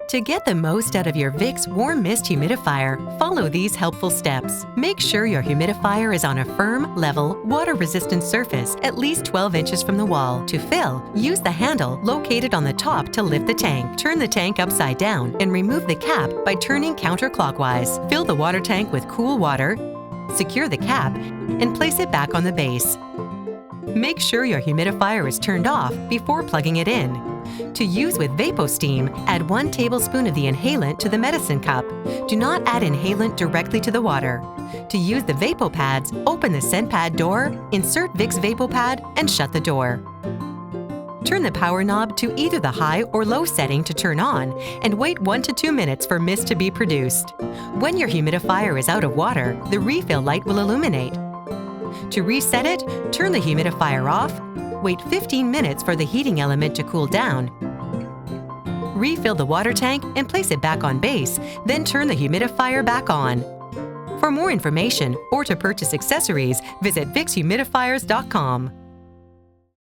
To get the most out of your Vicks Warm Mist Humidifier, follow these helpful steps. Make sure your humidifier is on a firm, level, water-resistant surface at least 12 inches from the wall. To fill, use the handle located on the top to lift the tank. Turn the tank upside down and remove the cap by turning counterclockwise. Fill the water tank with cool water, secure the cap, and place it back on the base. Make sure your humidifier is turned off before plugging it in. To use with VapoSteam, add 1 tablespoon of the inhalant to the medicine cup. Do not add inhalant directly to the water. To use the VapoPads, open the scent pad door, insert Vicks VapoPad, and shut the door. Turn the power knob to either the high or low setting to turn on, and wait 1 to 2 minutes for mist to be produced. When your humidifier is out of water, the refill light will illuminate. To reset it, turn the humidifier off, wait 15 minutes for the heating element to cool down, refill the water tank and place it back on base, then turn the humidifier back on. For more information or to purchase accessories, visit VicksHumidifiers.com.